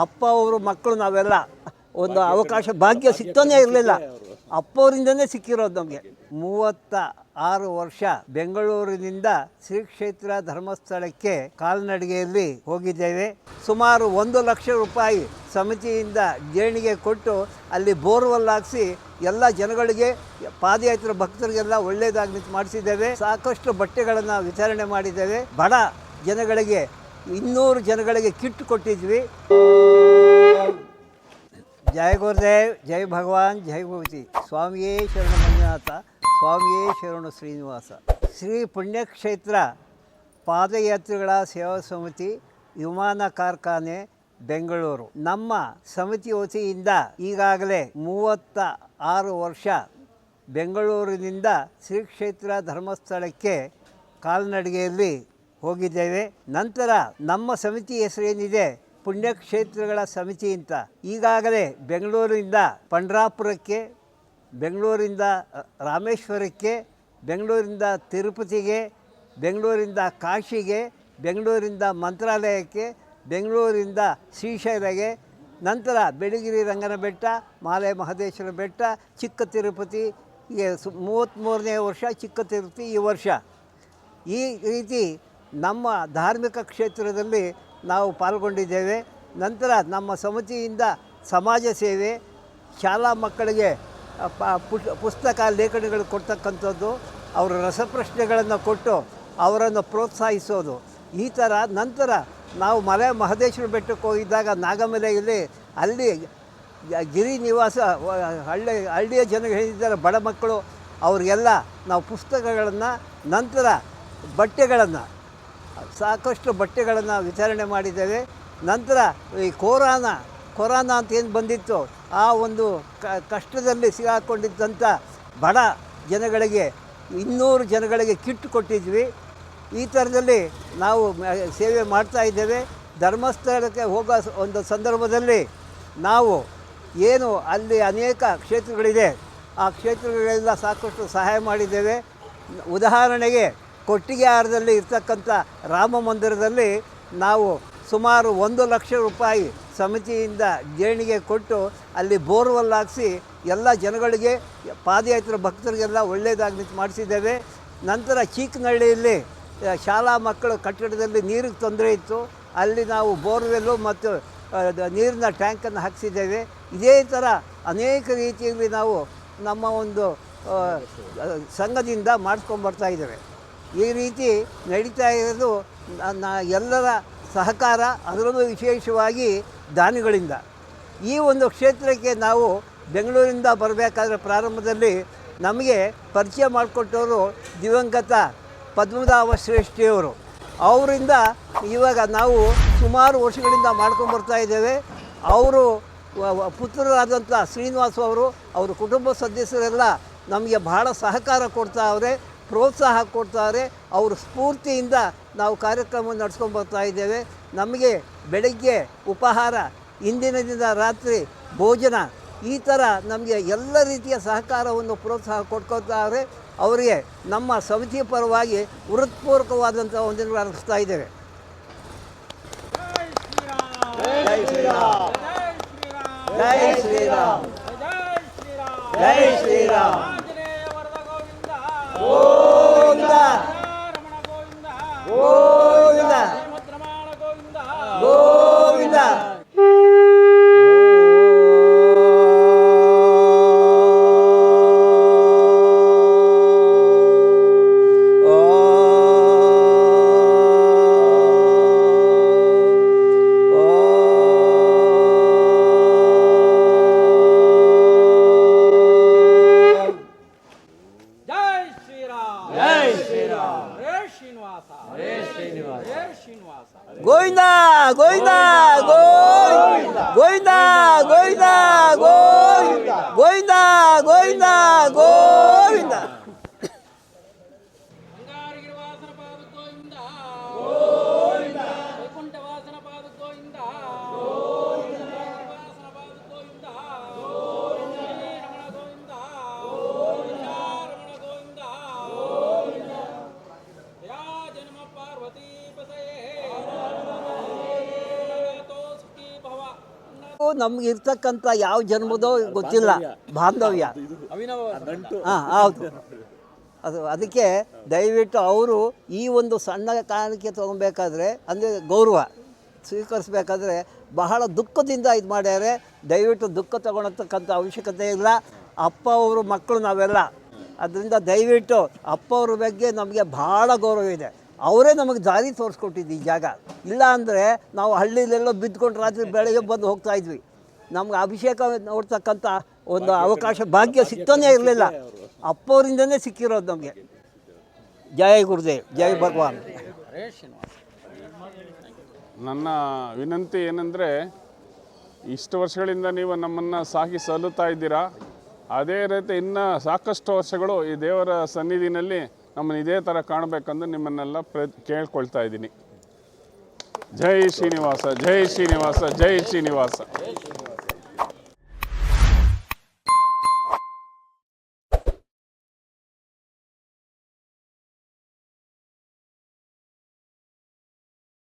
ಅಪ್ಪ ಅವರು ಮಕ್ಕಳು ನಾವೆಲ್ಲ ಒಂದು ಅವಕಾಶ ಭಾಗ್ಯ ಸಿಗ್ತಾನೇ ಇರಲಿಲ್ಲ. ಅಪ್ಪವರಿಂದನೇ ಸಿಕ್ಕಿರೋದು ನಮಗೆ. 36 ವರ್ಷ ಬೆಂಗಳೂರಿನಿಂದ ಶ್ರೀ ಕ್ಷೇತ್ರ ಧರ್ಮಸ್ಥಳಕ್ಕೆ ಕಾಲ್ನಡಿಗೆಯಲ್ಲಿ ಹೋಗಿದ್ದೇವೆ. ಸುಮಾರು 1 ಲಕ್ಷ ರೂಪಾಯಿ ಸಮಿತಿಯಿಂದ ದೇಣಿಗೆ ಕೊಟ್ಟು ಅಲ್ಲಿ ಬೋರ್ವೆಲ್ ಹಾಕಿಸಿ ಎಲ್ಲ ಜನಗಳಿಗೆ, ಪಾದಯಾತ್ರೆ ಭಕ್ತರಿಗೆಲ್ಲ ಒಳ್ಳೆಯದಾಗಿ ಮಾಡಿಸಿದ್ದೇವೆ. ಸಾಕಷ್ಟು ಬಟ್ಟೆಗಳನ್ನು ವಿತರಣೆ ಮಾಡಿದ್ದೇವೆ. ಬಡ ಜನಗಳಿಗೆ 200 ಜನಗಳಿಗೆ ಕಿಟ್ ಕೊಟ್ಟಿದ್ವಿ. ಜಯ ಗುರುದೇವ್, ಜೈ ಭಗವಾನ್, ಜೈ ಭೂತಿ. ಸ್ವಾಮಿಯೇ ಶರಣ ಮಂಜುನಾಥ, ಸ್ವಾಮಿಯೇ ಶರಣ ಶ್ರೀನಿವಾಸ. ಶ್ರೀ ಪುಣ್ಯಕ್ಷೇತ್ರ ಪಾದಯಾತ್ರಿಗಳ ಸೇವಾ ಸಮಿತಿ, ವಿಮಾನ ಕಾರ್ಖಾನೆ, ಬೆಂಗಳೂರು. ನಮ್ಮ ಸಮಿತಿ ವತಿಯಿಂದ ಈಗಾಗಲೇ 36 ವರ್ಷ ಬೆಂಗಳೂರಿನಿಂದ ಶ್ರೀ ಕ್ಷೇತ್ರ ಧರ್ಮಸ್ಥಳಕ್ಕೆ ಕಾಲ್ನಡಿಗೆಯಲ್ಲಿ ಹೋಗಿದ್ದೇವೆ. ನಂತರ ನಮ್ಮ ಸಮಿತಿ ಹೆಸರೇನಿದೆ ಪುಣ್ಯಕ್ಷೇತ್ರಗಳ ಸಮಿತಿ ಅಂತ. ಈಗಾಗಲೇ ಬೆಂಗಳೂರಿಂದ ಪಂಡ್ರಾಪುರಕ್ಕೆ, ಬೆಂಗಳೂರಿಂದ ರಾಮೇಶ್ವರಕ್ಕೆ, ಬೆಂಗಳೂರಿಂದ ತಿರುಪತಿಗೆ, ಬೆಂಗಳೂರಿಂದ ಕಾಶಿಗೆ, ಬೆಂಗಳೂರಿಂದ ಮಂತ್ರಾಲಯಕ್ಕೆ, ಬೆಂಗಳೂರಿಂದ ಶ್ರೀಶೈಲಗೆ, ನಂತರ ಬೆಳಗಿರಿ ರಂಗನ ಬೆಟ್ಟ, ಮಾಲೆ ಮಹದೇಶ್ವರ ಬೆಟ್ಟ, ಚಿಕ್ಕ ತಿರುಪತಿ. 33ನೇ ವರ್ಷ ಚಿಕ್ಕ ತಿರುಪತಿ ಈ ವರ್ಷ. ಈ ರೀತಿ ನಮ್ಮ ಧಾರ್ಮಿಕ ಕ್ಷೇತ್ರದಲ್ಲಿ ನಾವು ಪಾಲ್ಗೊಂಡಿದ್ದೇವೆ. ನಂತರ ನಮ್ಮ ಸಮಿತಿಯಿಂದ ಸಮಾಜ ಸೇವೆ, ಶಾಲಾ ಮಕ್ಕಳಿಗೆ ಪುಸ್ತಕ ಲೇಖನಗಳು ಕೊಡ್ತಕ್ಕಂಥದ್ದು, ಅವರ ರಸಪ್ರಶ್ನೆಗಳನ್ನು ಕೊಟ್ಟು ಅವರನ್ನು ಪ್ರೋತ್ಸಾಹಿಸೋದು, ಈ ಥರ. ನಂತರ ನಾವು ಮಲೆ ಮಹದೇಶ್ವರ ಬೆಟ್ಟಕ್ಕೆ ಹೋಗಿದ್ದಾಗ ನಾಗಮಲೆಯಲ್ಲಿ ಅಲ್ಲಿ ಗಿರಿ ನಿವಾಸ ಹಳ್ಳಿಯ ಜನರು ಹೇಳಿದ್ದಾರೆ, ಬಡ ಮಕ್ಕಳು, ಅವ್ರಿಗೆಲ್ಲ ನಾವು ಪುಸ್ತಕಗಳನ್ನು, ನಂತರ ಬಟ್ಟೆಗಳನ್ನು, ಸಾಕಷ್ಟು ಬಟ್ಟೆಗಳನ್ನು ವಿತರಣೆ ಮಾಡಿದ್ದೇವೆ. ನಂತರ ಈ ಕೊರೋನಾ ಅಂತ ಏನು ಬಂದಿತ್ತು, ಆ ಒಂದು ಕಷ್ಟದಲ್ಲಿ ಸಿಗಾಕೊಂಡಿದ್ದಂಥ ಬಡ ಜನಗಳಿಗೆ 200 ಜನಗಳಿಗೆ ಕಿಟ್ ಕೊಟ್ಟಿದ್ವಿ. ಈ ಥರದಲ್ಲಿ ನಾವು ಸೇವೆ ಮಾಡ್ತಾಯಿದ್ದೇವೆ. ಧರ್ಮಸ್ಥಳಕ್ಕೆ ಹೋಗೋ ಒಂದು ಸಂದರ್ಭದಲ್ಲಿ ನಾವು ಏನು ಅಲ್ಲಿ ಅನೇಕ ಕ್ಷೇತ್ರಗಳಿದೆ, ಆ ಕ್ಷೇತ್ರಗಳೆಲ್ಲ ಸಾಕಷ್ಟು ಸಹಾಯ ಮಾಡಿದ್ದೇವೆ. ಉದಾಹರಣೆಗೆ ಕೊಟ್ಟಿಗೆಹಾರದಲ್ಲಿ ಇರ್ತಕ್ಕಂಥ ರಾಮ ಮಂದಿರದಲ್ಲಿ ನಾವು ಸುಮಾರು 1 ಲಕ್ಷ ರೂಪಾಯಿ ಸಮಿತಿಯಿಂದ ದೇಣಿಗೆ ಕೊಟ್ಟು ಅಲ್ಲಿ ಬೋರ್ವೆಲ್ ಹಾಕಿಸಿ ಎಲ್ಲ ಜನಗಳಿಗೆ, ಪಾದಯಾತ್ರೆ ಭಕ್ತರಿಗೆಲ್ಲ ಒಳ್ಳೆಯದಾಗಿ ಮಾಡಿಸಿದ್ದೇವೆ. ನಂತರ ಚೀಕನಹಳ್ಳಿಯಲ್ಲಿ ಶಾಲಾ ಮಕ್ಕಳ ಕಟ್ಟಡದಲ್ಲಿ ನೀರಿಗೆ ತೊಂದರೆ ಇತ್ತು, ಅಲ್ಲಿ ನಾವು ಬೋರ್ವೆಲ್ಲು ಮತ್ತು ನೀರಿನ ಟ್ಯಾಂಕನ್ನು ಹಾಕಿಸಿದ್ದೇವೆ. ಇದೇ ಥರ ಅನೇಕ ರೀತಿಯಲ್ಲಿ ನಾವು ನಮ್ಮ ಒಂದು ಸಂಘದಿಂದ ಮಾಡಿಸ್ಕೊಂಡ್ಬರ್ತಾಯಿದ್ದೇವೆ. ಈ ರೀತಿ ನಡೀತಾ ಇರೋದು ಎಲ್ಲರ ಸಹಕಾರ, ಅದರಲ್ಲೂ ವಿಶೇಷವಾಗಿ ದಾನಿಗಳಿಂದ. ಈ ಒಂದು ಕ್ಷೇತ್ರಕ್ಕೆ ನಾವು ಬೆಂಗಳೂರಿಂದ ಬರಬೇಕಾದ್ರೆ ಪ್ರಾರಂಭದಲ್ಲಿ ನಮಗೆ ಪರಿಚಯ ಮಾಡಿಕೊಟ್ಟವರು ದಿವಂಗತ ಪದ್ಮನಾಭ ಶ್ರೇಷ್ಠಿಯವರು. ಅವರಿಂದ ಇವಾಗ ನಾವು ಸುಮಾರು ವರ್ಷಗಳಿಂದ ಮಾಡ್ಕೊಂಡ್ಬರ್ತಾ ಇದ್ದೇವೆ. ಅವರು ಪುತ್ರರಾದಂಥ ಶ್ರೀನಿವಾಸ ಅವರು, ಅವರ ಕುಟುಂಬ ಸದಸ್ಯರೆಲ್ಲ ನಮಗೆ ಬಹಳ ಸಹಕಾರ ಕೊಡ್ತಾವ್ರೆ, ಪ್ರೋತ್ಸಾಹ ಕೊಡ್ತಾರೆ. ಅವ್ರ ಸ್ಫೂರ್ತಿಯಿಂದ ನಾವು ಕಾರ್ಯಕ್ರಮ ನಡೆಸ್ಕೊಂಡ್ಬರ್ತಾ ಇದ್ದೇವೆ. ನಮಗೆ ಬೆಳಗ್ಗೆ ಉಪಹಾರ, ಇಂದಿನ ದಿನ ರಾತ್ರಿ ಭೋಜನ, ಈ ಥರ ನಮಗೆ ಎಲ್ಲ ರೀತಿಯ ಸಹಕಾರವನ್ನು ಪ್ರೋತ್ಸಾಹ ಕೊಡ್ಕೊತಾರೆ. ಅವರಿಗೆ ನಮ್ಮ ಸಮಿತಿ ಪರವಾಗಿ ಹೃತ್ಪೂರ್ವಕವಾದಂಥ ವಂದನೆಗಳು ಅರ್ಪಿಸ್ತಾ ಇದ್ದೇವೆ. ಜೈ ಶ್ರೀರಾಮ್, ಜೈ ಶ್ರೀರಾಮ್, ಜೈ ಶ್ರೀರಾಮ್. ಗೋವಿಂದ ಗೋವಿಂದ ಗೋವಿಂದ. Hare Srinivasa. ನಮ್ಗೆ ಇರ್ತಕ್ಕಂಥ ಯಾವ ಜನ್ಮದೋ ಗೊತ್ತಿಲ್ಲ, ಬಾಂಧವ್ಯ. ಹಾಂ, ಹೌದು. ಅದಕ್ಕೆ ದಯವಿಟ್ಟು ಅವರು ಈ ಒಂದು ಸಣ್ಣ ಕಾರಣಕ್ಕೆ ತೊಗೊಬೇಕಾದ್ರೆ, ಅಂದರೆ ಗೌರವ ಸ್ವೀಕರಿಸ್ಬೇಕಾದ್ರೆ ಬಹಳ ದುಃಖದಿಂದ ಇದು ಮಾಡ್ಯಾರೆ. ದಯವಿಟ್ಟು ದುಃಖ ತಗೊಳತಕ್ಕಂಥ ಅವಶ್ಯಕತೆ ಇಲ್ಲ. ಅಪ್ಪ ಅವರು ಮಕ್ಕಳು ನಾವೆಲ್ಲ. ಅದರಿಂದ ದಯವಿಟ್ಟು ಅಪ್ಪ ಅವ್ರ ಬಗ್ಗೆ ನಮಗೆ ಭಾಳ ಗೌರವ ಇದೆ. ಅವರೇ ನಮಗೆ ದಾರಿ ತೋರಿಸ್ಕೊಟ್ಟಿದ್ದು ಈ ಜಾಗ. ಇಲ್ಲ ಅಂದರೆ ನಾವು ಹಳ್ಳಿಲೆಲ್ಲೋ ಬಿದ್ದುಕೊಂಡು ರಾತ್ರಿ ಬೆಳಗ್ಗೆ ಬಂದು ಹೋಗ್ತಾಯಿದ್ವಿ. ನಮ್ಗೆ ಅಭಿಷೇಕ ನೋಡ್ತಕ್ಕಂಥ ಒಂದು ಅವಕಾಶ ಭಾಗ್ಯ ಸಿಗ್ತಾನೇ ಇರಲಿಲ್ಲ. ಅಪ್ಪವರಿಂದನೇ ಸಿಕ್ಕಿರೋದು ನಮಗೆ. ಜಯ ಗುರುದೇವ್, ಜೈ ಭಗವಾನ್. ನನ್ನ ವಿನಂತಿ ಏನಂದರೆ, ಇಷ್ಟು ವರ್ಷಗಳಿಂದ ನೀವು ನಮ್ಮನ್ನು ಸಾಕಿ ಸಲ್ಲುತ್ತಾ ಇದ್ದೀರಾ. ಅದೇ ರೀತಿ ಇನ್ನೂ ಸಾಕಷ್ಟು ವರ್ಷಗಳು ಈ ದೇವರ ಸನ್ನಿಧಿನಲ್ಲಿ ನಮ್ಮನ್ನು ಇದೇ ಥರ ಕಾಣಬೇಕಂದು ನಿಮ್ಮನ್ನೆಲ್ಲ ಕೇಳ್ಕೊಳ್ತಾ ಇದ್ದೀನಿ. ಜೈ ಶ್ರೀನಿವಾಸ, ಜೈ ಶ್ರೀನಿವಾಸ, ಜೈ ಶ್ರೀನಿವಾಸ.